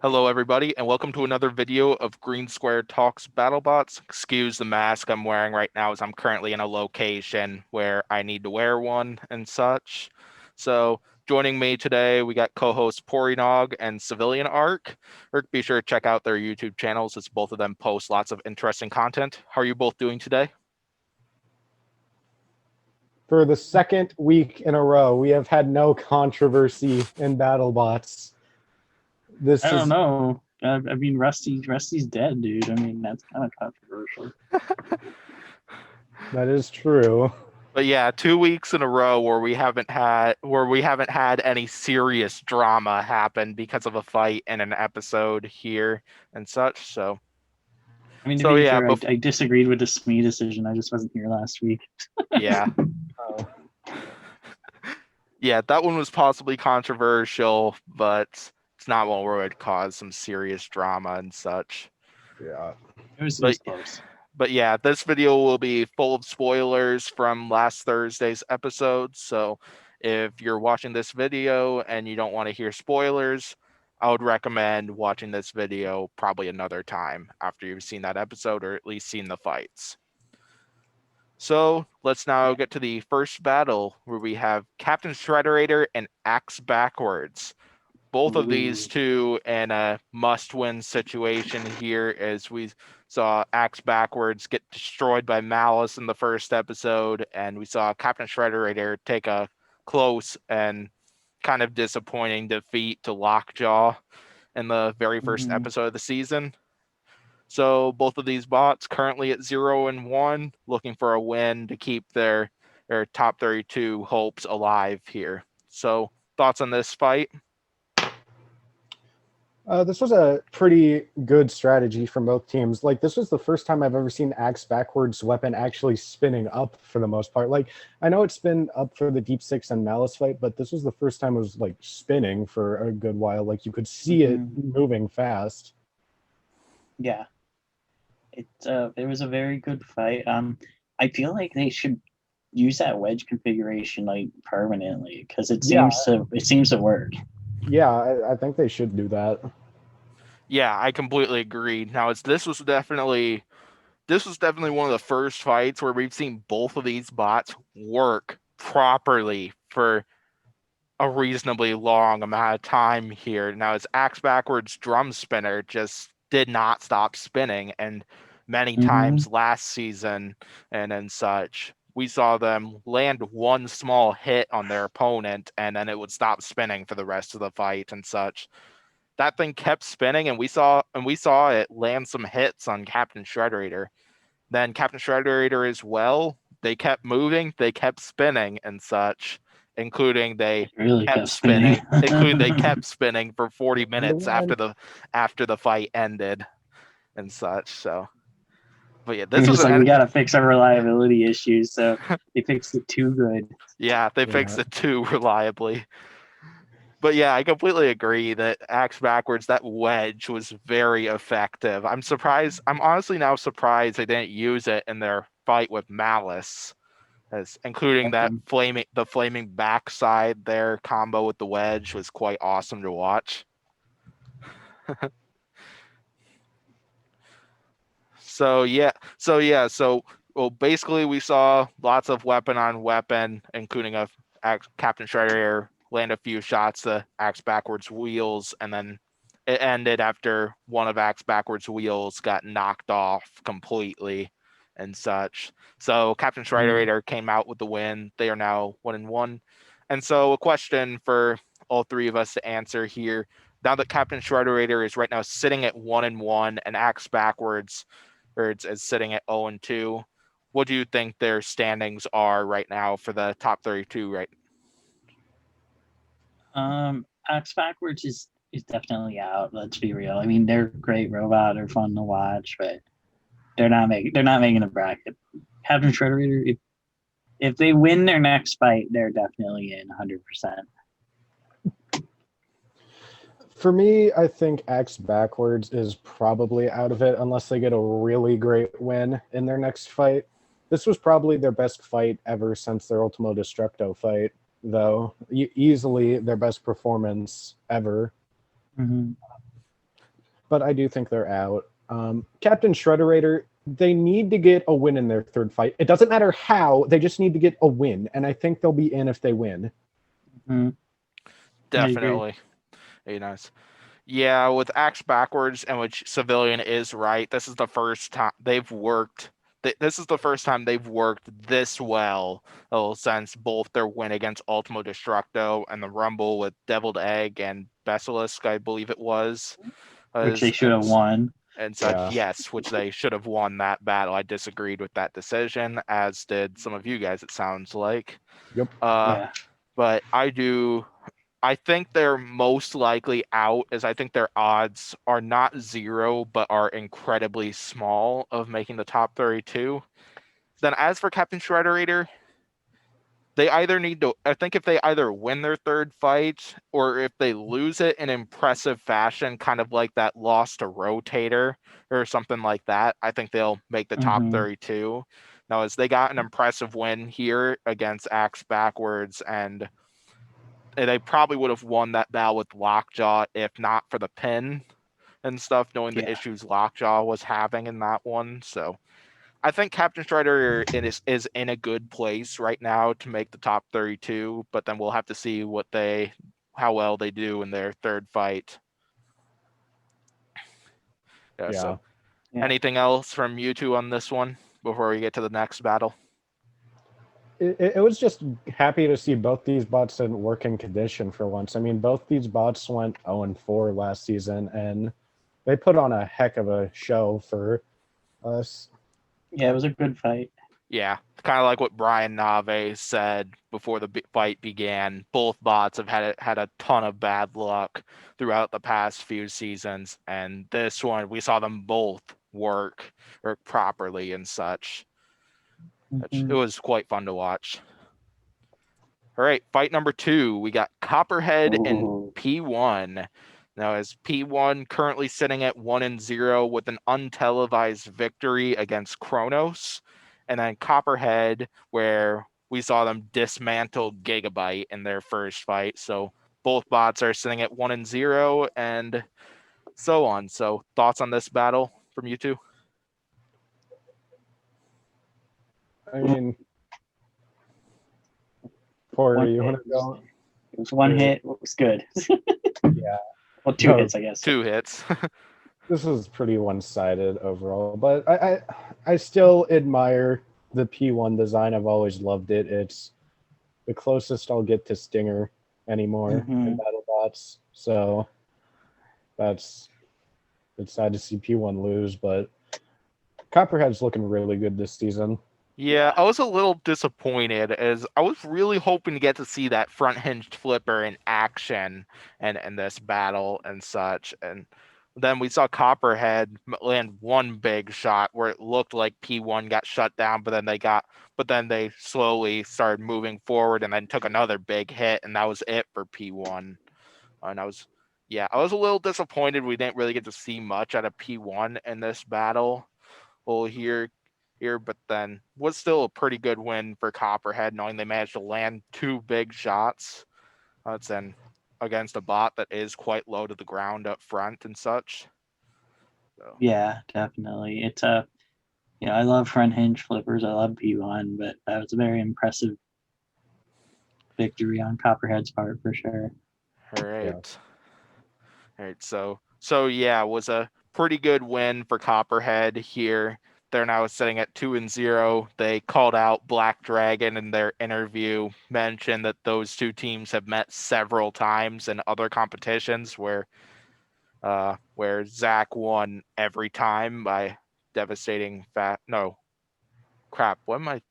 Hello everybody, and welcome to another video of Green Square Talks Battlebots. Excuse the mask I'm wearing right now as I'm currently in a location where I need to wear one and such. So joining me today, we got co-hosts Pory Nog and Civilian Arc. Be sure to check out their YouTube channels as both of them post lots of interesting content. How are you both doing today? For the second week in a row, we have had no controversy in BattleBots. I This don't is know. I mean, Rusty's dead, dude. I mean, that's kind of controversial. that is true. But yeah, 2 weeks in a row where we haven't had any serious drama happen because of a fight in an episode here and such. So I mean, to so be yeah, fair, I disagreed with the Smee decision. I just wasn't here last week. yeah. Oh, Yeah, that one was possibly controversial, but it's not one where it would cause some serious drama and such. yeah. It But was close. but yeah, this video will be full of spoilers from last Thursday's episode. So if you're watching this video and you don't want to hear spoilers, I would recommend watching this video probably another time after you've seen that episode or at least seen the fights. So let's now get to the first battle where we have Captain Shredderator and Axe Backwards. Both of these Ooh. two in a must-win situation here, as we saw Axe Backwards get destroyed by Malice in the first episode, and we saw Captain Shredderator take a close and kind of disappointing defeat to Lockjaw in the very first Mhm. episode of the season. So both of these bots currently at 0-1, looking for a win to keep their top 32 hopes alive here. So thoughts on this fight? This was a pretty good strategy from both teams. Like, this was the first time I've ever seen Axe Backwards weapon actually spinning up for the most part. Like, I know it's been up for the Deep Six and Malice fight, but this was the first time it was like spinning for a good while. Like, you could see it moving fast. Yeah, it was a very good fight. I feel like they should use that wedge configuration like permanently because Yeah, it seems to work. yeah, I think they should do that. Yeah, I completely agree. Now, this was definitely one of the first fights where we've seen both of these bots work properly for a reasonably long amount of time here. Now, his Axe Backwards drum spinner just did not stop spinning, and many Mm-hmm. times last season and such, we saw them land one small hit on their opponent, and then it would stop spinning for the rest of the fight and such. That thing kept spinning, and we saw it land some hits on Captain Shredderator. Then Captain Shredderator as well. They kept moving, they kept spinning and such, including they It really kept kept spinning. spinning, including they kept spinning for 40 And the minutes one, after the fight ended and such. So, but yeah, They this were was just like, an we gotta fix our reliability issues, so they fixed it too good. yeah, they yeah. fixed it too reliably. But yeah, I completely agree that Axe Backwards, that wedge was very effective. I'm surprised. I'm honestly now surprised they didn't use it in their fight with Malice, as including the flaming backside there combo with the wedge was quite awesome to watch. So well, basically we saw lots of weapon on weapon, including Captain Shredder land a few shots to Axe Backwards wheels, and then it ended after one of Axe Backwards wheels got knocked off completely and such. So Captain Shredder came out with the win. They are now 1-1. And so a question for all three of us to answer here. Now that Captain Shredder is right now sitting at 1-1 and Axe Backwards is sitting at 0-2. What do you think their standings are right now for the top 32? Right? Axe Backwards is definitely out. Let's be real. I mean, they're great robot, they're fun to watch, but they're not making the bracket. Captain Shredder, if they win their next fight, they're definitely in 100%. For me, I think Axe Backwards is probably out of it unless they get a really great win in their next fight. This was probably their best fight ever since their Ultimo Destructo fight, though. Easily their best performance ever. Mm-hmm. but I do think they're out. Captain Shredderator, they need to get a win in their third fight. It doesn't matter how, they just need to get a win, and I think they'll be in if they win. Mm-hmm. Definitely. Very nice. Yeah, with Axe Backwards, and which Civilian is right, this is the first time they've worked. This is the first time they've worked this well since both their win against Ultimo Destructo and the Rumble with Deviled Egg and Basilisk, I believe it was. Which they should have won. And such, Yeah. yes, which they should have won that battle. I disagreed with that decision, as did some of you guys, it sounds like. Yep. Yeah. But I think they're most likely out, as I think their odds are not 0, but are incredibly small of making the top 32. Then as for Captain Shredderator, they either need to, I think if they either win their third fight or if they lose it in impressive fashion, kind of like that loss to Rotator or something like that, I think they'll make the top 32. Now, as they got an impressive win here against Axe Backwards, and they probably would have won that battle with Lockjaw if not for the pin and stuff, knowing the issues Lockjaw was having in that one. So I think Captain Strider is in a good place right now to make the top 32, but then we'll have to see how well they do in their third fight. Yeah. So anything else from you two on this one before we get to the next battle? It was just happy to see both these bots in working condition for once. I mean, both these bots went 0-4 last season, and they put on a heck of a show for us. Yeah, it was a good fight. Yeah, kind of like what Brian Nave said before the fight began. Both bots have had a ton of bad luck throughout the past few seasons, and this one we saw them both work properly and such. It was quite fun to watch. All right, fight number 2, we got Copperhead and P1. Now, as P1 currently sitting at 1-0 with an untelevised victory against Kronos, and then Copperhead, where we saw them dismantle Gigabyte in their first fight. So both bots are sitting at 1-0 and so on. So thoughts on this battle from you two? I mean, Pory, you want to go? It was one hit. It was good. Yeah. Well, two hits, I guess. 2 hits. This was pretty one-sided overall, but I still admire the P1 design. I've always loved it. It's the closest I'll get to Stinger anymore in BattleBots. So it's sad to see P1 lose, but Copperhead's looking really good this season. Yeah, I was a little disappointed as I was really hoping to get to see that front hinged flipper in action and this battle and such. And then we saw Copperhead land one big shot where it looked like P1 got shut down, but then they slowly started moving forward and then took another big hit, and that was it for P1. And I was a little disappointed we didn't really get to see much out of P1 in this battle. Well, here, but then was still a pretty good win for Copperhead, knowing they managed to land 2 big shots. That's against a bot that is quite low to the ground up front and such. So. Yeah, definitely. It's I love front hinge flippers. I love P1, but that was a very impressive victory on Copperhead's part for sure. All right. So yeah, it was a pretty good win for Copperhead here. They're now sitting at 2-0. They called out Black Dragon in their interview, mentioned that those two teams have met several times in other competitions where Zach won every time by devastating where Copperhead.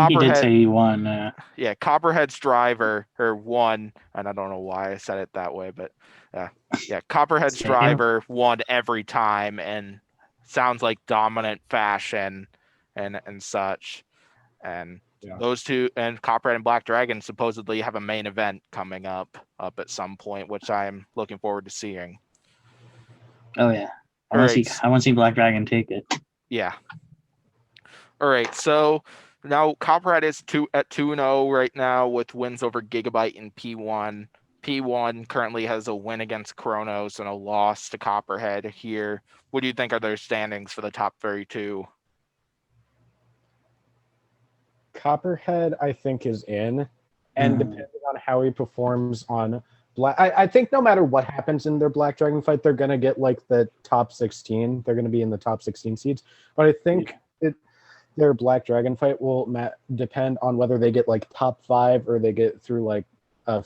He did say he won. Yeah, Copperhead's driver won, and I don't know why I said it that way, but Copperhead's driver won every time, and sounds like dominant fashion, and such, and those two, and Copperhead and Black Dragon supposedly have a main event coming up at some point, which I'm looking forward to seeing. Oh yeah, I want to see Black Dragon take it. Yeah. All right, so. Now, Copperhead is 2-0 right now with wins over Gigabyte and P1. P1 currently has a win against Kronos and a loss to Copperhead here. What do you think are their standings for the top 32? Copperhead, I think, is in, and depending on how he performs on Black, I think no matter what happens in their Black Dragon fight, they're gonna get like the top 16. They're gonna be in the top 16 seeds. But I think their Black Dragon fight will depend on whether they get like top 5 or they get through like a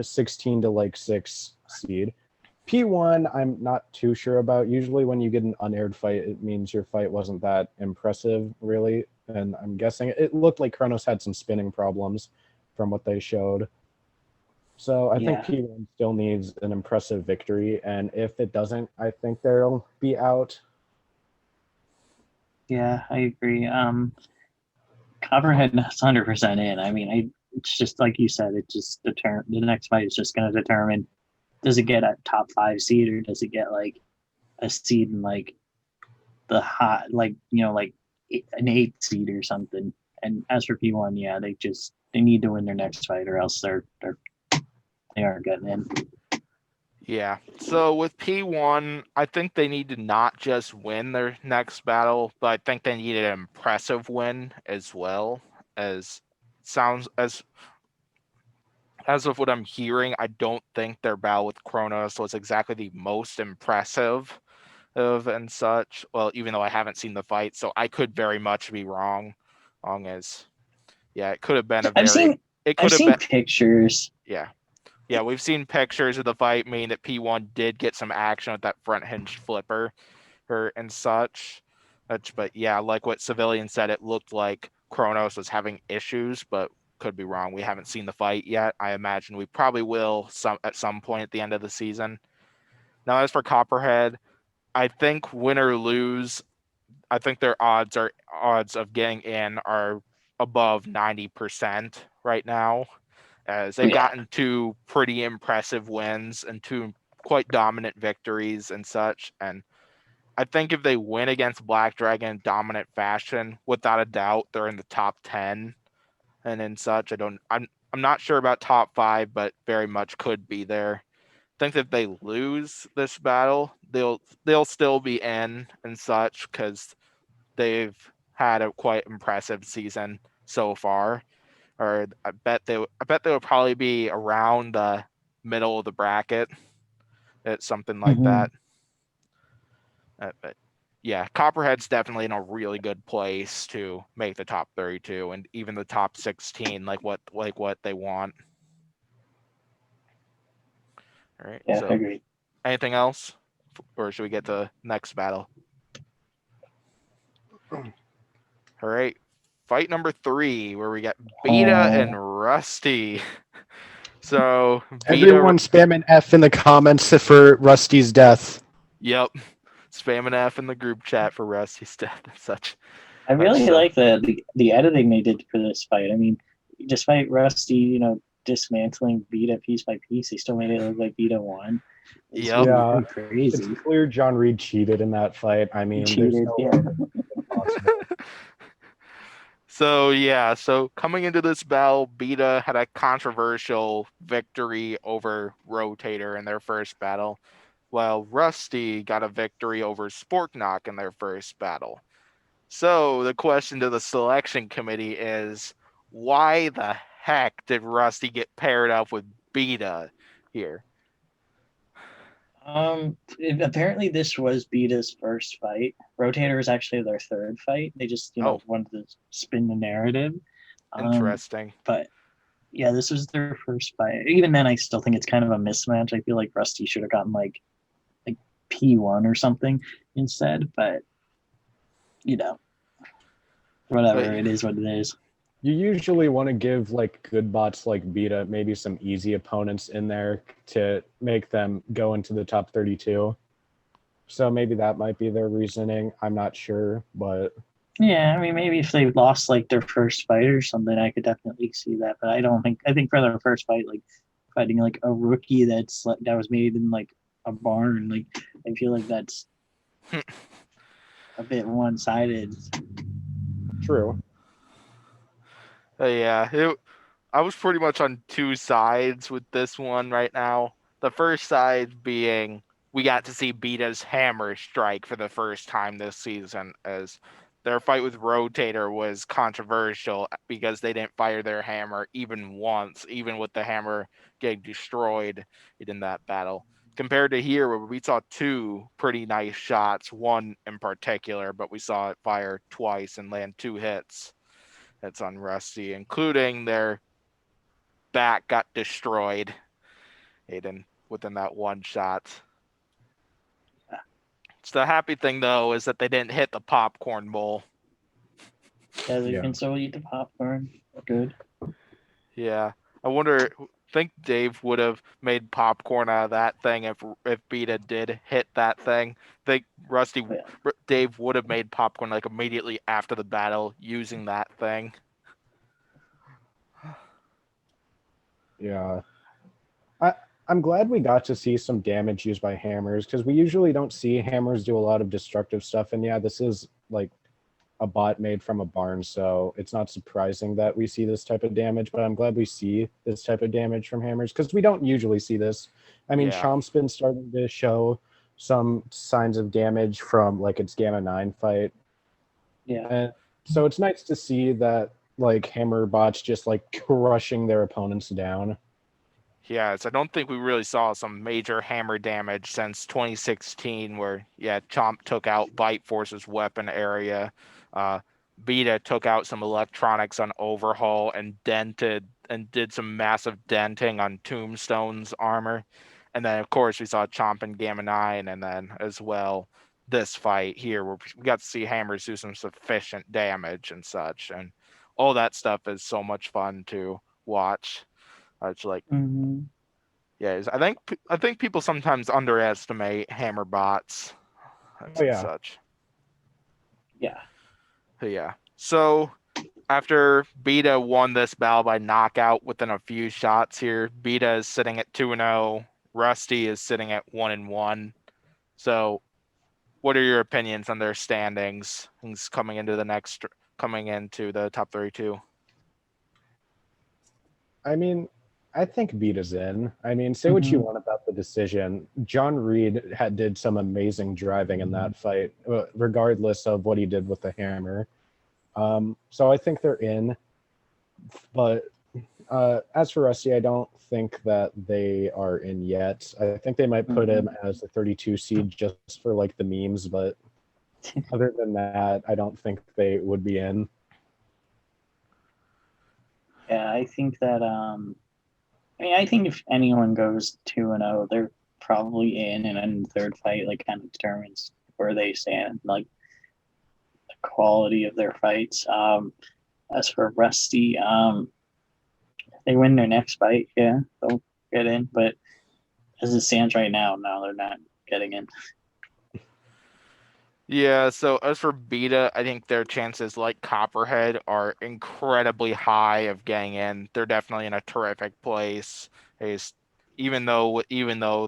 16 to like 6 seed. P1, I'm not too sure about. Usually, when you get an unaired fight, it means your fight wasn't that impressive, really. And I'm guessing it looked like Kronos had some spinning problems from what they showed. So I think P1 still needs an impressive victory. And if it doesn't, I think they'll be out. Yeah, I agree. Copperhead is 100% in. I mean, it's just like you said. It just the next fight is just going to determine, does it get a top 5 seed or does it get like a seed in like the hot, like like an 8 seed or something. And as for P1, yeah, they need to win their next fight or else they aren't getting in. Yeah. So with P1, I think they need to not just win their next battle, but I think they need an impressive win as well. As of what I'm hearing, I don't think their battle with Kronos was exactly the most impressive of and such. Well, even though I haven't seen the fight, so I could very much be wrong. It could have been I've seen pictures. Yeah, we've seen pictures of the fight, meaning that P1 did get some action with that front hinge flipper and such. But yeah, like what Civilian said, it looked like Kronos was having issues, but could be wrong. We haven't seen the fight yet. I imagine we probably will at some point at the end of the season. Now, as for Copperhead, I think win or lose, I think their odds of getting in are above 90% right now, as they've gotten 2 pretty impressive wins and 2 quite dominant victories and such. And I think if they win against Black Dragon in dominant fashion, without a doubt, they're in the top 10 and in such. I'm not sure about top 5, but very much could be there. I think that if they lose this battle, they'll still be in and such, because they've had a quite impressive season so far. Or I bet they will probably be around the middle of the bracket. It's something like that. But yeah, Copperhead's definitely in a really good place to make the top 32 and even the top 16, like what they want. All right. Yeah, so I agree. Anything else, or should we get to the next battle? All right. Fight number 3, where we got Beta and Rusty. So everyone spamming F in the comments for Rusty's death. Yep. Spamming F in the group chat for Rusty's death and such. I really like the editing they did for this fight. I mean, despite Rusty, dismantling Beta piece by piece, he still made it look like Beta won. Yep. Yeah, crazy. It's clear John Reed cheated in that fight. I mean, cheated, there's no way possible. So coming into this battle, Beta had a controversial victory over Rotator in their first battle, while Rusty got a victory over Sporknock in their first battle. So the question to the selection committee is, why the heck did Rusty get paired up with Beta here? Apparently this was Beta's first fight. Rotator was actually their third fight. They just, wanted to spin the narrative. Interesting. But yeah, this was their first fight. Even then, I still think it's kind of a mismatch. I feel like Rusty should have gotten like P1 or something instead. But whatever. It is what it is. You usually want to give like good bots like Beta maybe some easy opponents in there to make them go into the top 32. So maybe that might be their reasoning. I'm not sure, but yeah, I mean, maybe if they lost like their first fight or something, I could definitely see that. But I think for their first fight, like fighting like a rookie that was made in like a barn, like I feel like that's a bit one-sided. True. Yeah, I was pretty much on two sides with this one right now. The first side being we got to see Beta's hammer strike for the first time this season, as their fight with Rotator was controversial because they didn't fire their hammer even once, even with the hammer getting destroyed in that battle. Compared to here, where we saw two pretty nice shots, one in particular, but we saw it fire twice and land two hits. That's on Rusty, including their back got destroyed, Aiden, within that one shot. So the happy thing though is that they didn't hit the popcorn bowl. Yeah, they Yeah. can still eat the popcorn. Good. Yeah, I wonder. Think Dave would have made popcorn out of that thing if Beta did hit that thing. Think Rusty Dave would have made popcorn like immediately after the battle using that thing. Yeah. I'm glad we got to see some damage used by hammers, because we usually don't see hammers do a lot of destructive stuff. And yeah, this is like a bot made from a barn, so it's not surprising that we see this type of damage, but I'm glad we see this type of damage from hammers, because we don't usually see this. I mean, Yeah. Chomp's been starting to show some signs of damage from like its Gamma 9 fight. Yeah. And so it's nice to see that like hammer bots just like crushing their opponents down. Yes, I don't think we really saw some major hammer damage since 2016, where Chomp took out Bite Force's weapon area. Beta took out some electronics on Overhaul and did some massive denting on Tombstone's armor. And then of course we saw Chomp and Gamma 9, and then as well this fight here where we got to see hammers do some sufficient damage and such. And all that stuff is so much fun to watch. It's like, I think people sometimes underestimate hammer bots and Oh, yeah. such. Yeah. Yeah. So after Beta won this battle by knockout within a few shots here, Beta is sitting at 2-0. Rusty is sitting at 1-1. So what are your opinions on their standings coming into the top 32? I mean, I think Beta's in. I mean, say what you want about the decision. John Reed did some amazing driving in that fight, regardless of what he did with the hammer. So I think they're in. But as for Rusty, I don't think that they are in yet. I think they might put him as the 32 seed just for like the memes, but other than that, I don't think they would be in. Yeah, I think that I think if anyone goes 2-0, they're probably in, and then the third fight like kind of determines where they stand, like the quality of their fights. As for Rusty, if they win their next fight, yeah, they'll get in. But as it stands right now, no, they're not getting in. Yeah, so as for Beta, I think their chances, like Copperhead, are incredibly high of getting in. They're definitely in a terrific place. Even though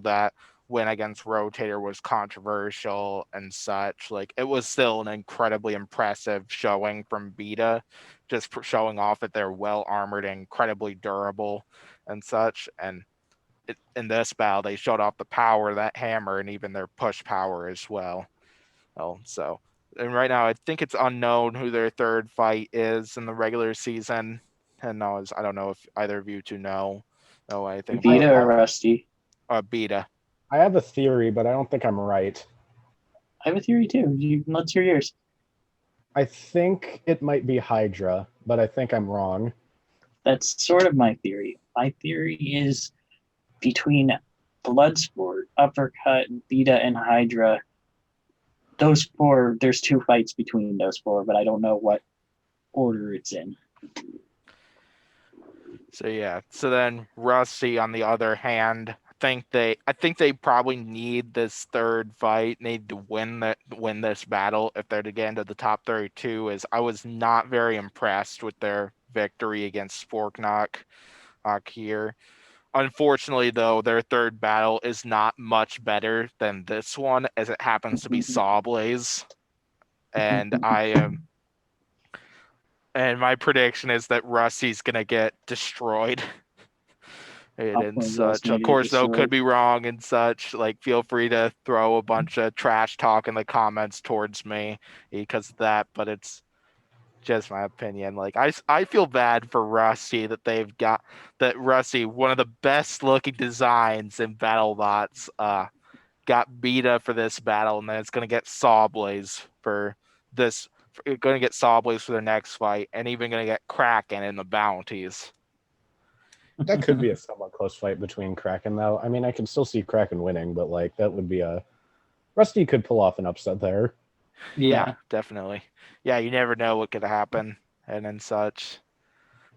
that win against Rotator was controversial and such, like it was still an incredibly impressive showing from Beta, just showing off that they're well armored and incredibly durable and such. And in this battle, they showed off the power of that hammer and even their push power as well. And right now I think it's unknown who their third fight is in the regular season. And I don't know if either of you two know anything Beta about or Rusty? Beta. I have a theory, but I don't think I'm right. I have a theory too. Let's hear yours. I think it might be Hydra, but I think I'm wrong. That's sort of my theory. My theory is between Bloodsport, Uppercut, Beta, and Hydra. Those four, there's two fights between those four, but I don't know what order it's in. So then Rusty, on the other hand, I think they probably need this third fight, need to win this battle if they're to get into the top 32. As I was not very impressed with their victory against Forknock here. Unfortunately, though, their third battle is not much better than this one, as it happens to be Sawblaze. And And my prediction is that Rusty's gonna get destroyed. And Popcorn's also such. gonna Of get course, though, could destroyed. be wrong and such. Like, feel free to throw a bunch of trash talk in the comments towards me because of that, but it's just my opinion. Like, I feel bad for Rusty that Rusty, one of the best looking designs in Battlebots, got beat up for this battle, and then it's gonna get Sawblaze for this. Going to get Sawblaze for their next fight, and even going to get Kraken in the bounties. That could be a somewhat close fight between Kraken, though. I mean, I can still see Kraken winning, but like that would be a Rusty could pull off an upset there. Yeah. Definitely. Yeah, you never know what could happen, and then such.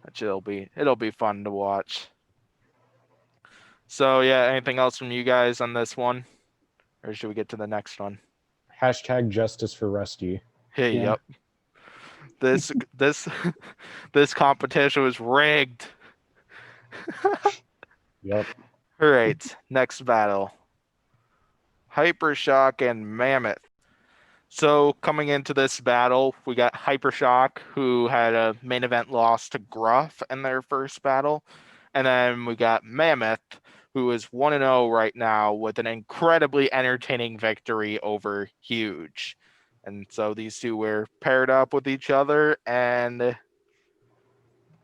Which it'll be fun to watch. So yeah, anything else from you guys on this one, or should we get to the next one? Hashtag justice for Rusty. Hey, Yeah. yep. This this competition was rigged. Yep. All right, next battle. Hypershock and Mammoth. So coming into this battle, we got Hypershock, who had a main event loss to Gruff in their first battle. And then we got Mammoth, who is 1-0 right now with an incredibly entertaining victory over Huge. And so these two were paired up with each other, and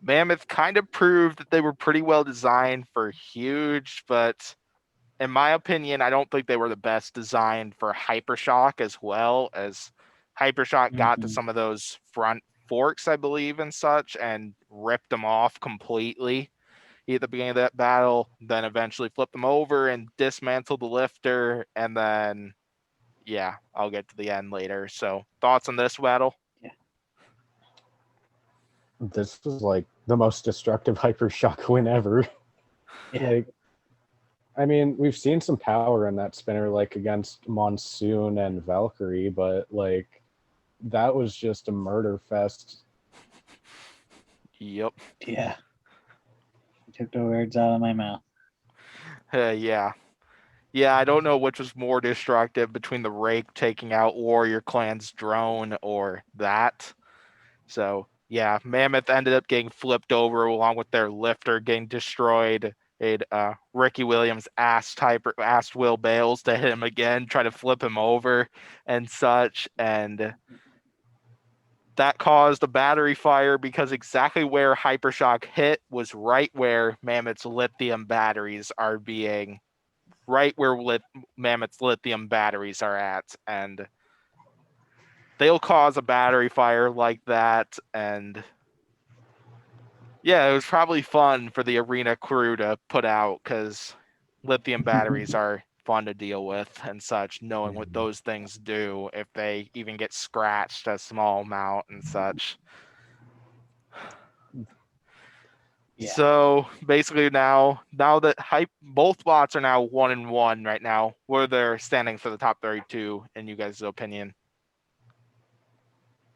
Mammoth kind of proved that they were pretty well designed for Huge, but in my opinion, I don't think they were the best designed for Hypershock as well, as Hypershock got to some of those front forks, I believe, and such, and ripped them off completely at the beginning of that battle, then eventually flipped them over and dismantled the lifter, and then, yeah, I'll get to the end later. So, thoughts on this battle? This was like the most destructive Hypershock win ever. Yeah. Like, I mean, we've seen some power in that spinner, like against Monsoon and Valkyrie, but like that was just a murder fest. Yep. Yeah. You took the words out of my mouth. Yeah. Yeah, I don't know which was more destructive between the Rake taking out Warrior Clan's drone or that. So, yeah, Mammoth ended up getting flipped over along with their lifter getting destroyed. Ricky Williams asked Will Bales to hit him again, try to flip him over and such. And that caused a battery fire because exactly where Hypershock hit was right where Mammoth's lithium batteries are being right where Mammoth's lithium batteries are at, and they'll cause a battery fire like that. And yeah, it was probably fun for the arena crew to put out because lithium batteries are fun to deal with and such, knowing what those things do if they even get scratched a small amount and such. Yeah. So basically now that both bots are now 1-1 right now, what are their standings for the top 32 in you guys' opinion?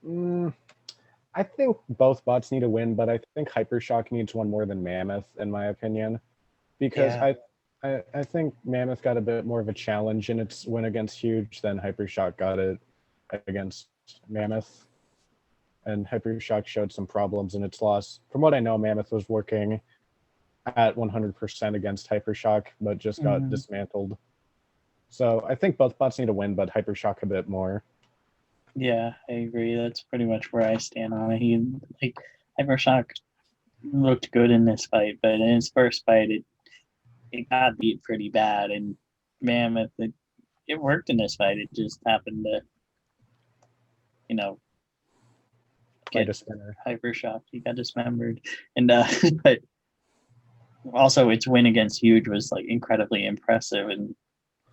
I think both bots need a win, but I think Hypershock needs one more than Mammoth, in my opinion, because Yeah. I think Mammoth got a bit more of a challenge in its win against Huge than Hypershock got it against Mammoth. And Hypershock showed some problems in its loss. From what I know, Mammoth was working at 100% against Hypershock, but just got dismantled. So I think both bots need a win, but Hypershock a bit more. Yeah, I agree. That's pretty much where I stand on it. Hypershock looked good in this fight, but in his first fight, it got beat pretty bad. And Mammoth, it worked in this fight. It just happened to, Get a spinner. Hypershock. He got dismembered, and but also its win against Huge was like incredibly impressive, and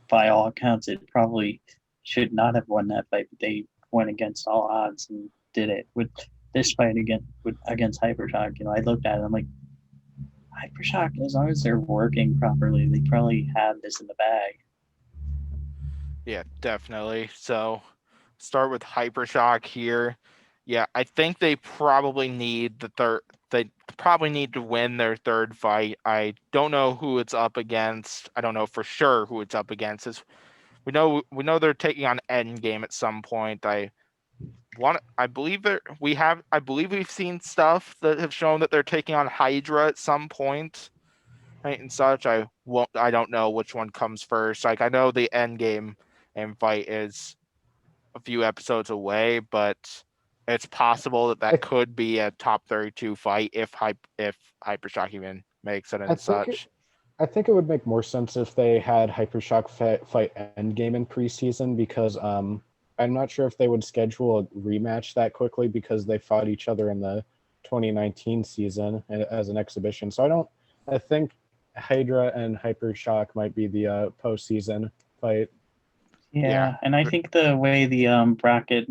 by all accounts, it probably should not have won that fight, but they went against all odds and did it. With this fight against Hypershock, I looked at it, I'm like, Hypershock, as long as they're working properly, they probably have this in the bag. Yeah, definitely. So start with Hypershock here. Yeah, I think they probably need they probably need to win their third fight. I don't know who it's up against. I don't know for sure who it's up against. We know they're taking on Endgame at some point. I I believe we've seen stuff that have shown that they're taking on Hydra at some point, right, and such. I don't know which one comes first. Like I know the end game and fight is a few episodes away, but it's possible that I, could be a top 32 fight if Hypershock even makes it I and think such. I think it would make more sense if they had Hypershock fight Endgame in preseason because I'm not sure if they would schedule a rematch that quickly because they fought each other in the 2019 season as an exhibition. So I think Hydra and Hypershock might be the postseason fight. Yeah, and I think the way the bracket,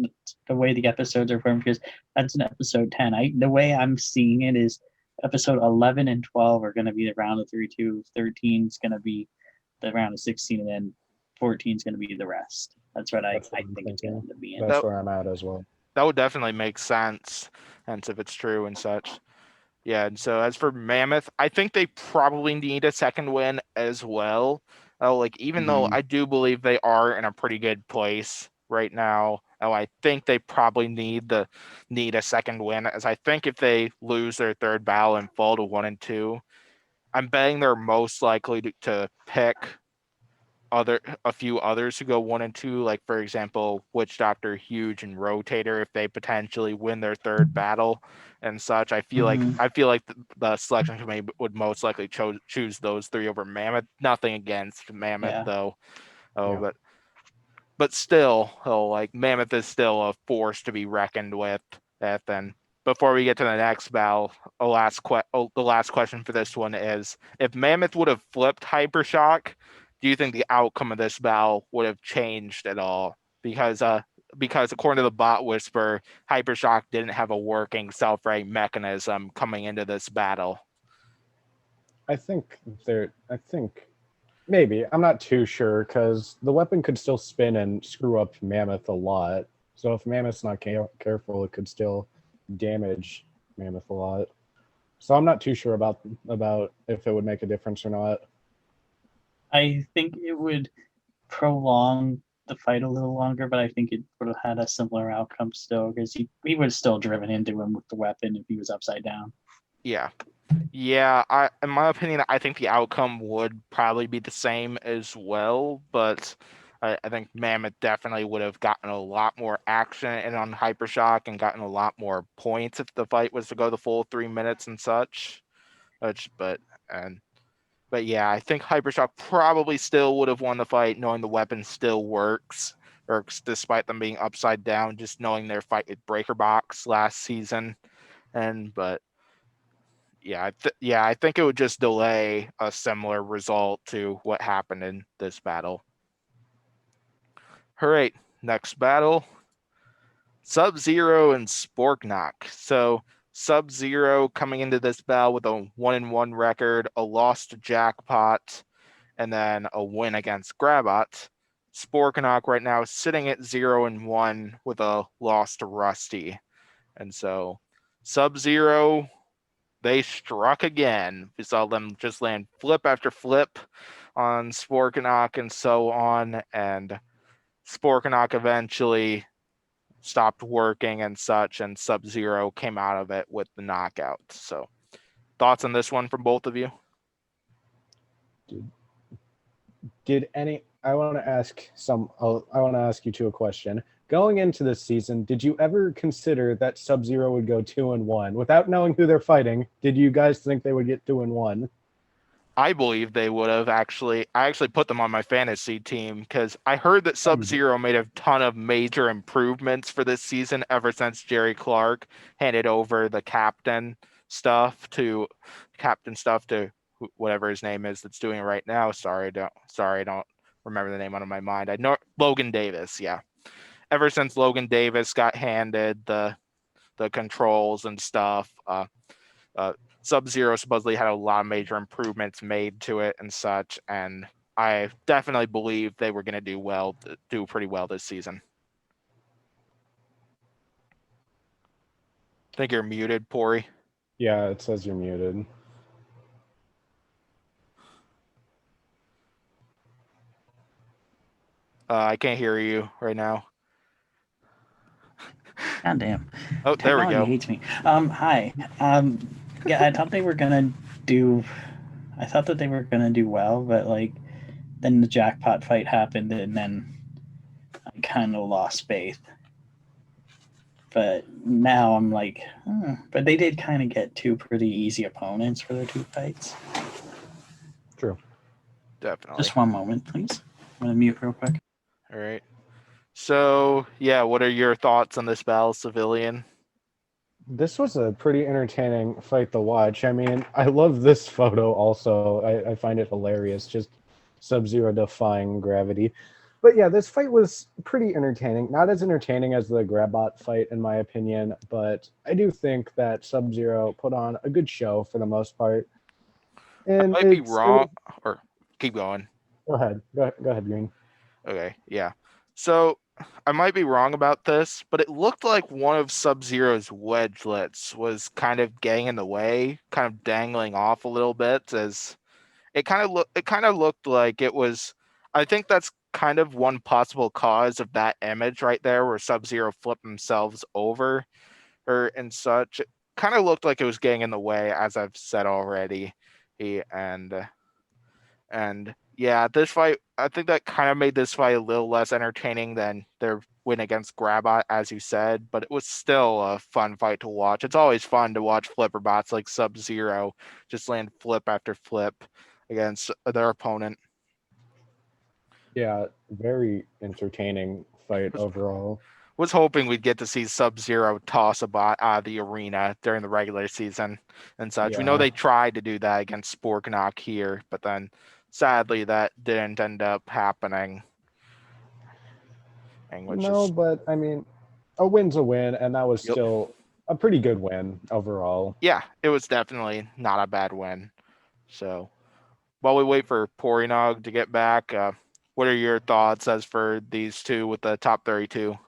the way the episodes are formed, because that's an episode 10. The way I'm seeing it is episode 11 and 12 are going to be the round of 32. 13 is going to be the round of 16, and then 14 is going to be the rest. That's what I I'm think it's going to thinking. end up being. That's That where I'm at as well. that would definitely make sense, and if it's true and such. Yeah, and so as for Mammoth, I think they probably need a second win as well. Like even though Mhm. I do believe they are in a pretty good place right now, I think they probably need a second win. As I think if they lose their third battle and fall to 1 and 2, I'm betting they're most likely to pick a few others who go 1 and 2, like for example, Witch Doctor, Huge, and Rotator if they potentially win their third battle and such. Mhm. I feel like the selection committee would most likely choose those three over Mammoth. Nothing against Mammoth Yeah. though. Oh, Yeah. but still, like Mammoth is still a force to be reckoned with. Then before we get to the next battle, the last question for this one is: if Mammoth would have flipped Hypershock, do you think the outcome of this battle would have changed at all? Because according to the bot whisper, Hypershock didn't have a working self-right mechanism coming into this battle. I think I think maybe. I'm not too sure because the weapon could still spin and screw up Mammoth a lot. So if Mammoth's not careful, it could still damage Mammoth a lot. So I'm not too sure about if it would make a difference or not. I think it would prolong the fight a little longer, but I think it would have had a similar outcome still because he would have still driven into him with the weapon if he was upside down. Yeah. Yeah, in my opinion, I think the outcome would probably be the same as well, but I think Mammoth definitely would have gotten a lot more action and on Hypershock and gotten a lot more points if the fight was to go the full 3 minutes and such. Which, and but yeah, I think Hypershock probably still would have won the fight, knowing the weapon still works despite them being upside down, just knowing their fight with Breaker Box last season. But I think it would just delay a similar result to what happened in this battle. All right, next battle, Sub-Zero and Sporknock. So Sub-Zero coming into this battle with a 1-1 record, a loss to Jackpot, and then a win against Grabot. Sporknock right now sitting at 0-1 with a loss to Rusty. And so Sub-Zero, they struck again. We saw them just land flip after flip on Sporkanock and so on. And Sporkanock eventually stopped working and such, and Sub-Zero came out of it with the knockout. So, thoughts on this one from both of you? Did any? I want to ask some. I want to ask you two a question. Going into this season, did you ever consider that Sub-Zero would go 2-1 without knowing who they're fighting? Did you guys think they would get 2-1? I believe they would have actually. I actually put them on my fantasy team because I heard that Sub-Zero made a ton of major improvements for this season ever since Jerry Clark handed over the captain stuff to whatever his name is that's doing it right now. Sorry, I don't remember the name out of my mind. I know Logan Davis. Yeah, ever since Logan Davis got handed the controls and stuff, uh, Sub-Zero supposedly had a lot of major improvements made to it and such, and I definitely believe they were going to do pretty well this season. I think you're muted, Pory. Yeah, it says you're muted. I can't hear you right now. God damn. Oh, there we Technology go. hates me. Hi. Yeah, I thought they were gonna do. I thought that they were gonna do well, but like, then the jackpot fight happened, and then I kind of lost faith. But now I'm like, but they did kind of get two pretty easy opponents for their two fights. True. Definitely. Just one moment, please. I'm gonna mute real quick. All right. So, yeah, what are your thoughts on this battle, Civilian? This was a pretty entertaining fight to watch. I mean, I love this photo also. I find it hilarious, just Sub-Zero defying gravity. But yeah, this fight was pretty entertaining. Not as entertaining as the Grabbot fight, in my opinion, but I do think that Sub-Zero put on a good show for the most part. And I might be wrong, or keep going. Go ahead. Go ahead, Green. Okay, yeah. So I might be wrong about this, but it looked like one of Sub-Zero's wedgelets was kind of getting in the way, kind of dangling off a little bit, as it kind of looked like it was. I think that's kind of one possible cause of that image right there, where Sub-Zero flipped themselves over, or and such. It kind of looked like it was getting in the way, as I've said already. And yeah, this fight, I think that kind of made this fight a little less entertaining than their win against Grabot, as you said, but it was still a fun fight to watch. It's always fun to watch flipper bots like Sub-Zero just land flip after flip against their opponent. Yeah, very entertaining fight overall. Was hoping we'd get to see Sub-Zero toss a bot out of the arena during the regular season and such. We know Yeah. they tried to do that against Sporknock here, but then sadly that didn't end up happening. No, but I mean, a win's a win, and that was still a pretty good win overall. Yeah, it was definitely not a bad win. So while we wait for Pory Nog to get back, what are your thoughts as for these two with the top 32?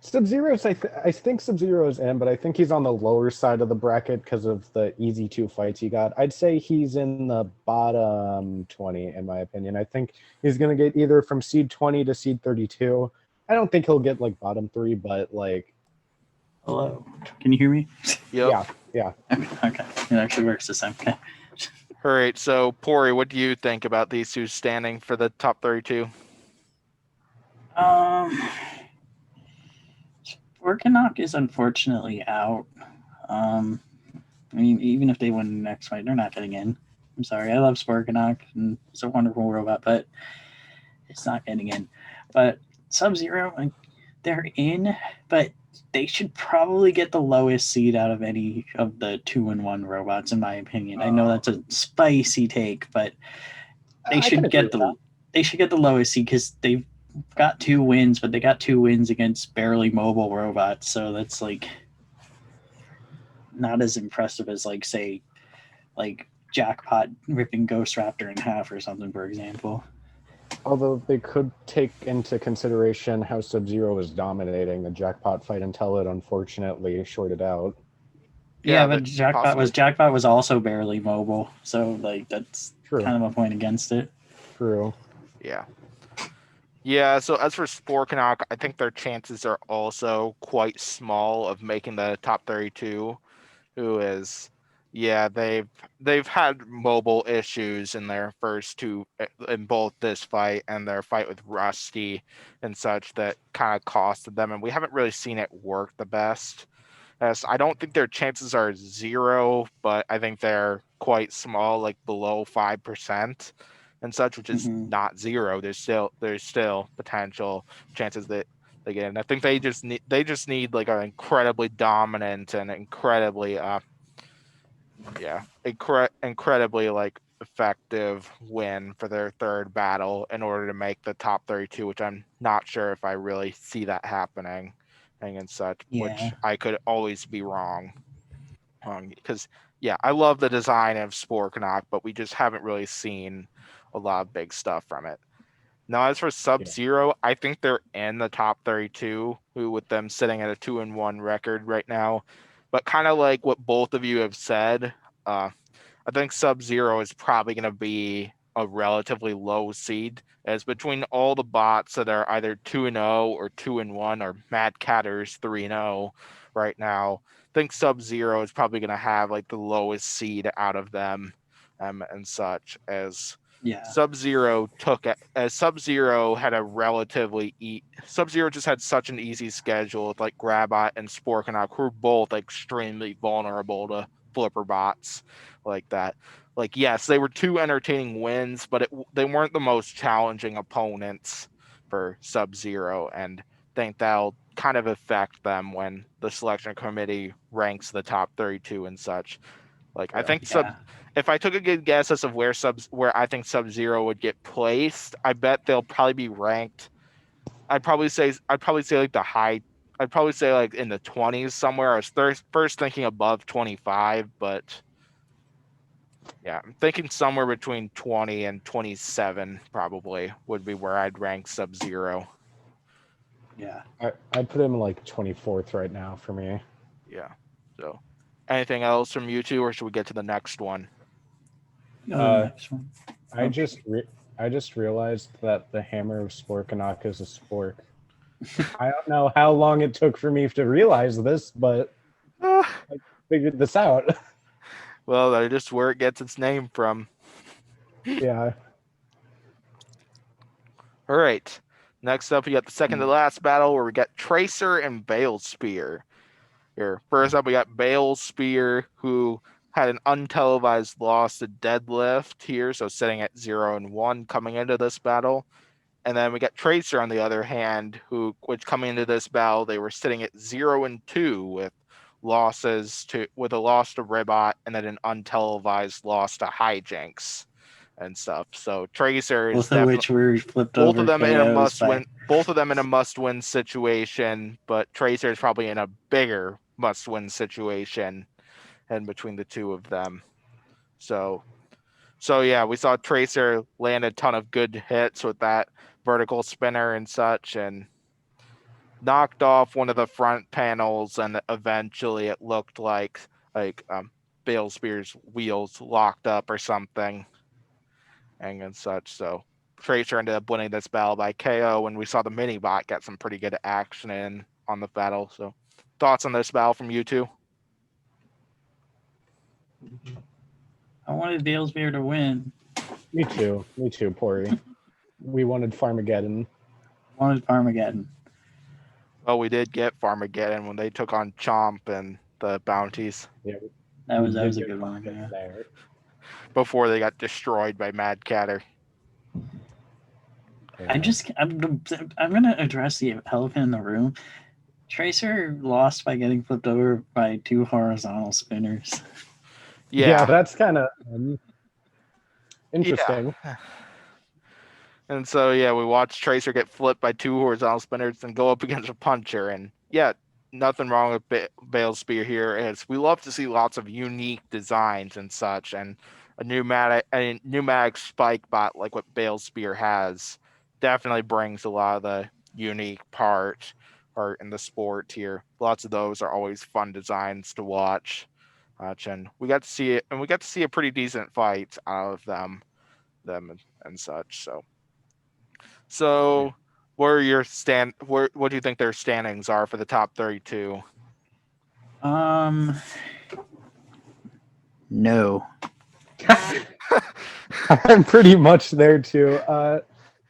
Sub-Zero's, I think Sub-Zero's in, but I think he's on the lower side of the bracket because of the easy two fights he got. I'd say he's in the bottom 20, in my opinion. I think he's going to get either from seed 20 to seed 32. I don't think he'll get like bottom 3, but like. Hello, can you hear me? Yeah. Okay, it actually works this time. Okay. All right, so Pory, what do you think about these two standing for the top 32? Sporknock is unfortunately out. I mean, even if they win the next fight, they're not getting in. I'm sorry. I love Sporknock, and it's a wonderful robot, but it's not getting in. But Sub-Zero, like, they're in, but they should probably get the lowest seed out of any of the 2-in-1 robots, in my opinion. I know that's a spicy take, but they should get the lowest seed because they've got 2 wins, but they got 2 wins against barely mobile robots, so that's like not as impressive as like say like Jackpot ripping Ghost Raptor in half or something, for example. Although they could take into consideration how Sub-Zero was dominating the Jackpot fight until it unfortunately shorted out. Yeah, but Jackpot was also barely mobile, so like that's True. kind of a point against it. True. Yeah, so as for Sporknock, I think their chances are also quite small of making the top 32, they've had mobile issues in their first two, in both this fight and their fight with Rusty and such, that kind of costed them, and we haven't really seen it work the best. I don't think their chances are 0, but I think they're quite small, like below 5% and such, which is not 0. There's still potential chances that they get in. I think they just need like an incredibly dominant and incredibly incredibly like effective win for their third battle in order to make the top 32, which I'm not sure if I really see that happening and such, which I could always be wrong. Because I love the design of Sporknock, but we just haven't really seen a lot of big stuff from it. Now, as for Sub-Zero, I think they're in the top 32, with them sitting at a 2-1 record right now. But kind of like what both of you have said, I think Sub-Zero is probably going to be a relatively low seed. As between all the bots that are either 2-0 or 2-1 or Mad Catter's 3-0 right now, I think Sub-Zero is probably going to have like the lowest seed out of them, and such, as Sub-Zero had a relatively Sub-Zero just had such an easy schedule with like Grabot and Sporkanock, who are both extremely vulnerable to flipper bots like that. Like, yes, they were two entertaining wins, but they weren't the most challenging opponents for Sub-Zero, and I think that'll kind of affect them when the selection committee ranks the top 32 and such. Like, I think if I took a good guess as of where I think Sub-Zero would get placed, I bet they'll probably be ranked. I'd probably say like I'd probably say like in the 20s somewhere. I was first thinking above 25, but yeah, I'm thinking somewhere between 20 and 27 probably would be where I'd rank Sub-Zero. Yeah. I'd put him like 24th right now for me. Yeah. So, anything else from you two, or should we get to the next one? Next one. I just realized that the hammer of Sporkanock is a spork. I don't know how long it took for me to realize this, but I figured this out. Well, that's just where it gets its name from. Yeah. All right. Next up, we got the second to last battle where we got Tracer and Bale Spear. Here, first up, we got Bale Spear, who had an untelevised loss to Deadlift here, so sitting at 0-1 coming into this battle. And then we got Tracer on the other hand, which coming into this battle, they were sitting at 0-2 with a loss to Ribot and then an untelevised loss to Hijinks and stuff. So Tracer is both of which were flipped over. Both of them in a must-win. Both of them in a must-win situation, but Tracer is probably in a bigger must-win situation, in between the two of them. So yeah, we saw Tracer land a ton of good hits with that vertical spinner and such, and knocked off one of the front panels, and eventually it looked like Bale Spear's wheels locked up or something, and such. So Tracer ended up winning this battle by KO, and we saw the mini bot get some pretty good action in on the battle. So, thoughts on this battle from you two? I wanted Bale Spear to win. Me too, Pory. We wanted Farmageddon. Well, we did get Farmageddon when they took on Chomp and the bounties. Yeah, that was a good one. Yeah. Before they got destroyed by Mad Catter. Yeah. I'm gonna address the elephant in the room. Tracer lost by getting flipped over by two horizontal spinners. Yeah, that's kind of interesting. Yeah. And so, yeah, we watched Tracer get flipped by two horizontal spinners and go up against a puncher. And yeah, nothing wrong with Bale Spear here. Is we love to see lots of unique designs and such, and a pneumatic spike bot like what Bale Spear has definitely brings a lot of the unique part in the sport here. Lots of those are always fun designs to watch. And we got to see it, and we got to see a pretty decent fight out of them and such. So what are your what do you think their standings are for the top 32? No. I'm pretty much there too.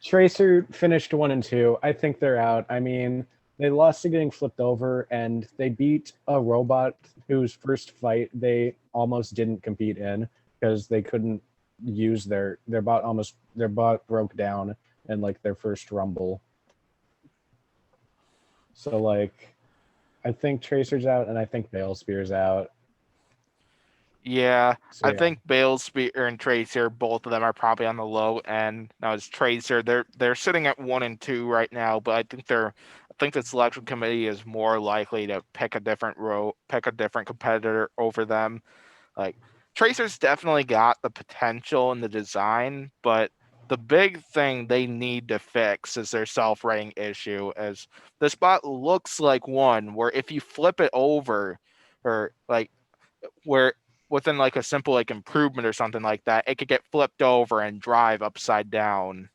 Tracer finished 1-2. I think they're out. I mean, they lost to getting flipped over, and they beat a robot whose first fight they almost didn't compete in because they couldn't use their bot broke down in like their first rumble. So like, I think Tracer's out, and I think Bale Spear's out. Yeah, so, I think Bale Spear and Tracer, both of them are probably on the low end. Now it's Tracer, they're sitting at 1-2 right now, but I think the selection committee is more likely to pick a different competitor over them. Like, Tracer's definitely got the potential in the design, but the big thing they need to fix is their self-rating issue, as this bot looks like one where if you flip it over, or like where within like a simple like improvement or something like that, it could get flipped over and drive upside down,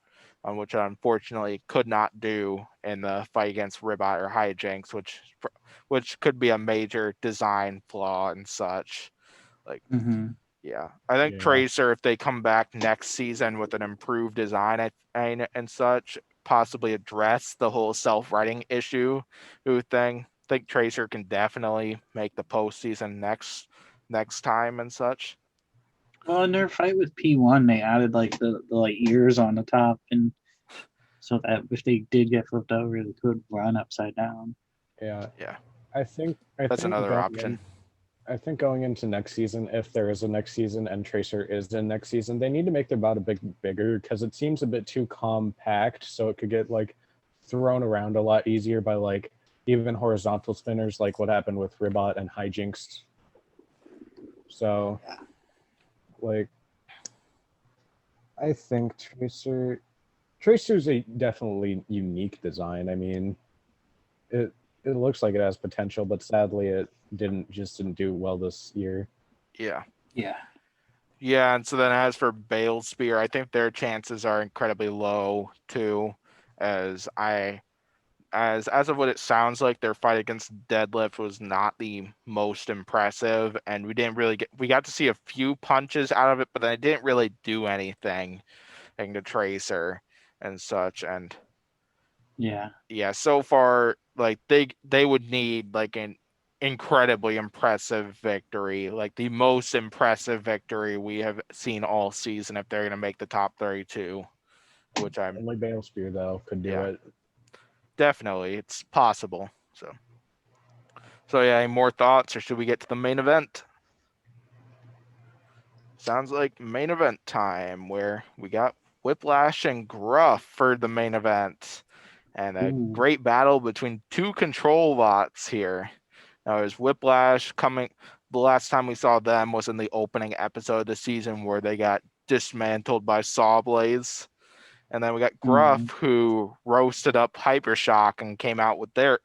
which it unfortunately could not do in the fight against Ribot or Hijinks, which could be a major design flaw and such. Like, yeah, I think Yeah. Tracer, if they come back next season with an improved design and such, possibly address the whole self-writing issue thing. I think Tracer can definitely make the postseason next time and such. Well, in their fight with P1, they added like the like ears on the top, and so that if they did get flipped over, they could run upside down. Yeah. Yeah, I think that's another option. I think going into next season, if there is a next season and Tracer is in next season, they need to make their bot a bit bigger because it seems a bit too compact, so it could get like thrown around a lot easier by like even horizontal spinners, like what happened with Ribot and Hijinks. So, like, I think Tracer's a definitely unique design. I mean, it looks like it has potential, but sadly, it didn't do well this year. Yeah. Yeah. And so then as for Bale Spear, I think their chances are incredibly low too, as of what it sounds like, their fight against Deadlift was not the most impressive, and we got to see a few punches out of it, but then it didn't really do anything to Tracer and such. And yeah, so far, like they would need like an incredibly impressive victory, like the most impressive victory we have seen all season if they're going to make the top 32, which I'm Only Bale Spear though could do it. definitely, it's possible. So yeah, any more thoughts, or should we get to the main event? Sounds like main event time, where we got Whiplash and Gruff for the main event, and a great battle between two control bots here. Now, is Whiplash coming? The last time we saw them was in the opening episode of the season, where they got dismantled by Sawblaze. And then we got Gruff, who roasted up Hypershock and came out with their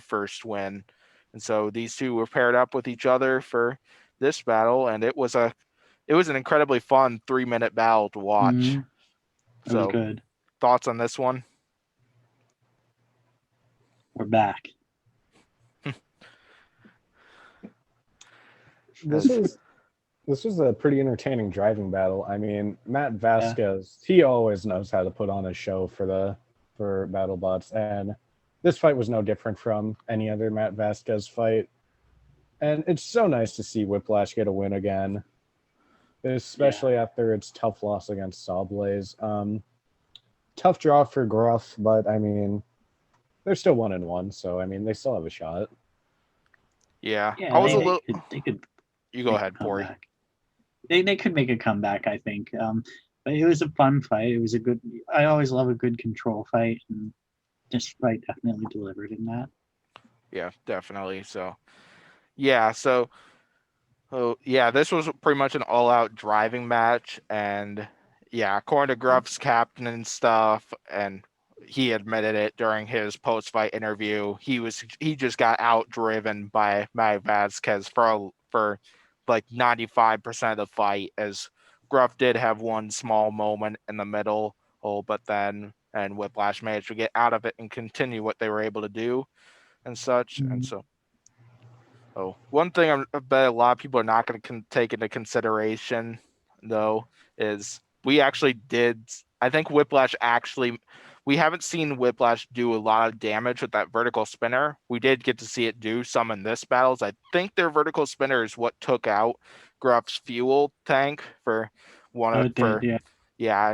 first win. And so these two were paired up with each other for this battle, and it was an incredibly fun 3-minute battle to watch. It was good. Thoughts on this one? We're back. This was a pretty entertaining driving battle. I mean, Matt Vasquez, he always knows how to put on a show for Battlebots, and this fight was no different from any other Matt Vasquez fight. And it's so nice to see Whiplash get a win again, especially after its tough loss against Sawblaze. Tough draw for Gruff, but I mean, they're still 1-1, so I mean, they still have a shot. Yeah, I was a little. They could. You go ahead, Pory. They could make a comeback, I think. But it was a fun fight. It was a good. I always love a good control fight, and this fight definitely delivered in that. Yeah, definitely. So, yeah. So, this was pretty much an all-out driving match, and yeah, according to Gruff's captain and stuff, and he admitted it during his post-fight interview, he just got out-driven by Matt Vasquez for like 95% of the fight, as Gruff did have one small moment in the middle, but then Whiplash managed to get out of it and continue what they were able to do and such. And so, one thing I bet a lot of people are not going to take into consideration, though, is I think Whiplash we haven't seen Whiplash do a lot of damage with that vertical spinner. We did get to see it do some in this battles. I think their vertical spinner is what took out Gruff's fuel tank and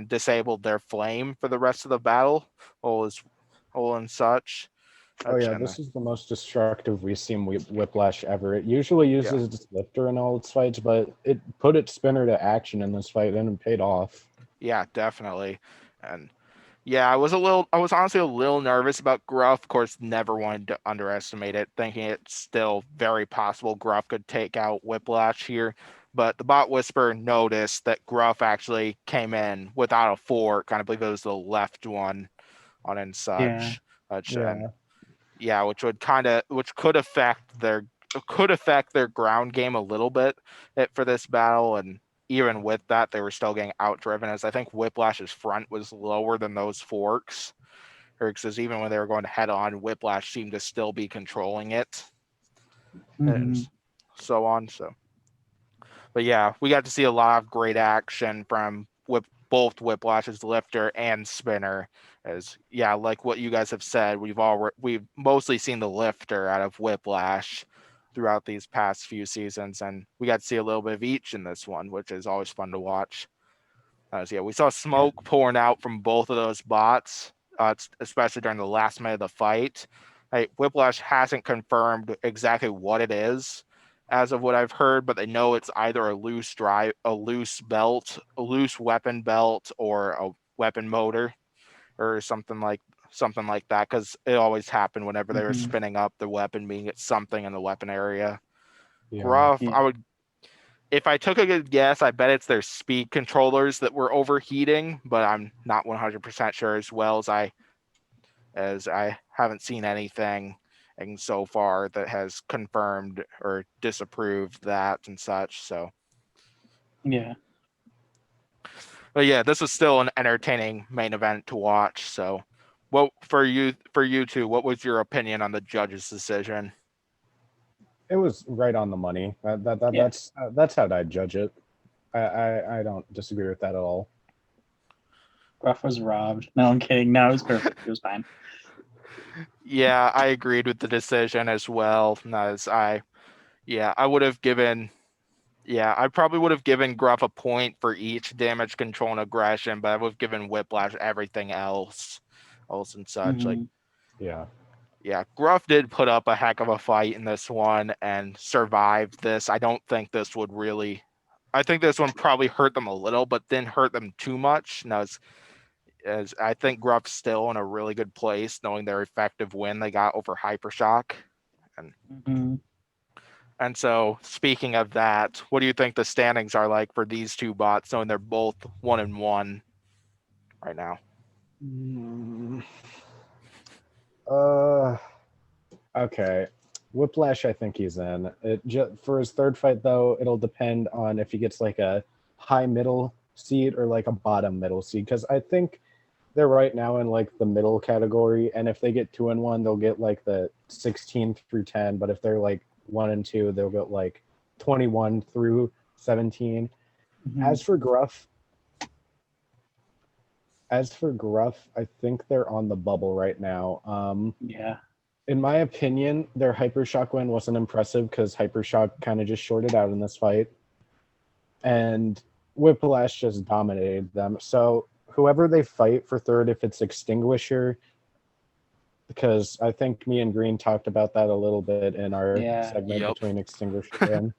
disabled their flame for the rest of the battle, and such. This is the most destructive we've seen Whiplash ever. It usually uses its lifter in all its fights, but it put its spinner to action in this fight and it paid off. Yeah, definitely. And I was honestly a little nervous about Gruff. Of course, never wanted to underestimate it, thinking it's still very possible Gruff could take out Whiplash here. But the bot whisperer noticed that Gruff actually came in without a fork. I believe it was the left one and such. Which could affect could affect their ground game a little bit for this battle. And even with that, they were still getting outdriven, as I think Whiplash's front was lower than those forks. Because even when they were going head on, Whiplash seemed to still be controlling it, and so on. So, but yeah, we got to see a lot of great action from both Whiplash's lifter and spinner. As yeah, like what you guys have said, we've mostly seen the lifter out of Whiplash throughout these past few seasons, and we got to see a little bit of each in this one, which is always fun to watch. So yeah, we saw smoke pouring out from both of those bots, especially during the last minute of the fight. Whiplash hasn't confirmed exactly what it is, as of what I've heard, but they know it's either a loose belt, a loose weapon belt, or a weapon motor, or something like that. Because it always happened whenever they were spinning up the weapon, being it's something in the weapon area. Yeah. Gruff, if I took a good guess, I bet it's their speed controllers that were overheating, but I'm not 100% sure, as I haven't seen anything and so far that has confirmed or disapproved that and such. So yeah. but yeah, this is still an entertaining main event to watch. So what for you two, what was your opinion on the judge's decision? It was right on the money. That's how I'd judge it. I don't disagree with that at all. Gruff was robbed. No, I'm kidding. No, it was perfect. It was fine. Yeah, I agreed with the decision as well. As I would have given. Yeah, I probably would have given Gruff a point for each damage, control, and aggression, but I would have given Whiplash everything else and such. Like, yeah, Gruff did put up a heck of a fight in this one and survived this. I don't think this would really. I think this one probably hurt them a little, but didn't hurt them too much. Now, as I think Gruff's still in a really good place, knowing their effective win they got over Hypershock. And so, speaking of that, what do you think the standings are like for these two bots, knowing they're both 1-1 right now? Okay. Whiplash, I think he's in. For his third fight, though, it'll depend on if he gets like a high middle seed or like a bottom middle seed. Because I think they're right now in like the middle category, and if they get 2-1, they'll get like the 16 through 10. But if they're like 1-2, they'll get like 21 through 17. As for Gruff, I think they're on the bubble right now. Yeah. In my opinion, their Hypershock win wasn't impressive because Hypershock kind of just shorted out in this fight. And Whiplash just dominated them. So whoever they fight for third, if it's Extinguisher, because I think me and Green talked about that a little bit in our segment between Extinguisher and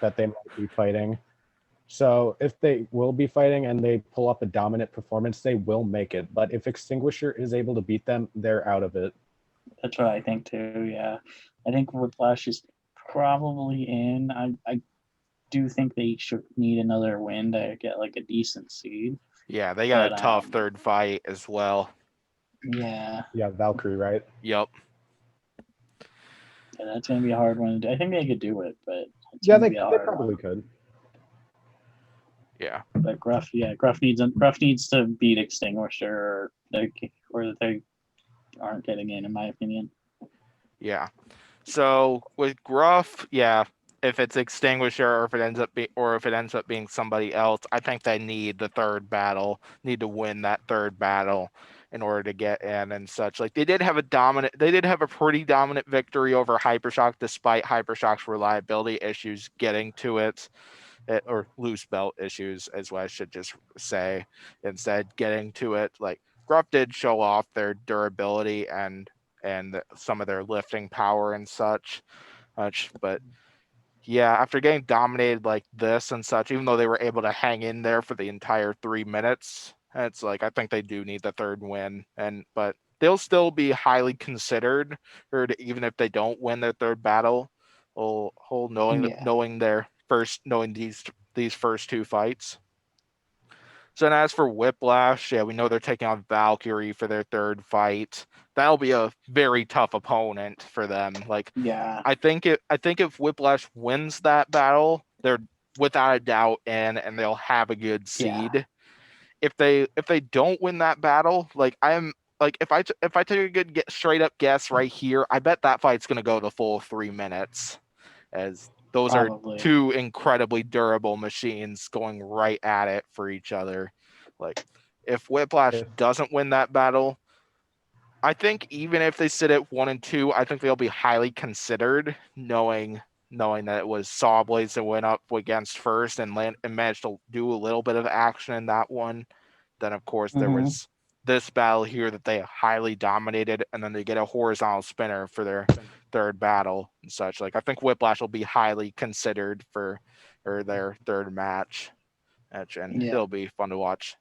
that they might be fighting. So if they will be fighting and they pull up a dominant performance, they will make it. But if Extinguisher is able to beat them, they're out of it. That's what I think too. Yeah, I think Whiplash is probably in. I do think they should need another win to get like a decent seed. Yeah, they got a tough third fight as well. Yeah. Yeah, Valkyrie, right? Yep. Yeah, that's gonna be a hard one to do. I think they could do it, but they probably could. Yeah. But Gruff needs to beat Extinguisher, or they aren't getting in my opinion. Yeah. So with Gruff, if it's Extinguisher or if it ends up being somebody else, I think they need to win that third battle in order to get in and such. Like they did have a pretty dominant victory over Hypershock despite Hypershock's reliability issues getting to it. Or loose belt issues, as what I should just say, instead getting to it. Like Gruff did show off their durability and some of their lifting power and such. But yeah, after getting dominated like this and such, even though they were able to hang in there for the entire 3 minutes, it's like I think they do need the third win. But they'll still be highly considered, or even if they don't win their third battle, knowing these first two fights. So then as for Whiplash, yeah, we know they're taking on Valkyrie for their third fight. That'll be a very tough opponent for them. Like Yeah. I think if Whiplash wins that battle, they're without a doubt in, and they'll have a good seed. If they don't win that battle, like if I take a good straight up guess right here, I bet that fight's gonna go the full 3 minutes, as those Probably. are two incredibly durable machines going right at it for each other. Like if Whiplash doesn't win that battle, I think even if they sit at 1 and 2, I think they'll be highly considered, knowing that it was Sawblades that went up against first and managed to do a little bit of action in that one. Then of course there was this battle here that they highly dominated, and then they get a horizontal spinner for their third battle and such. Like I think Whiplash will be highly considered for their third match, and it'll be fun to watch.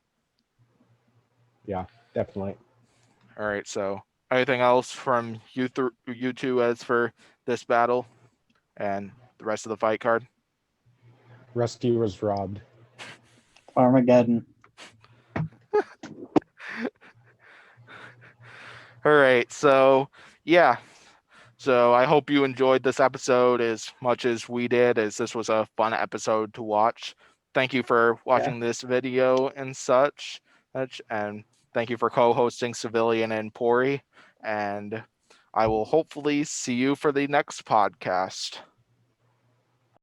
Yeah, definitely. All right, so anything else from you two as for this battle and the rest of the fight card? Rusty was robbed. Armageddon. All right, so yeah. So I hope you enjoyed this episode as much as we did, as this was a fun episode to watch. Thank you for watching this video and such, and thank you for co-hosting Civilian and Pory, and I will hopefully see you for the next podcast.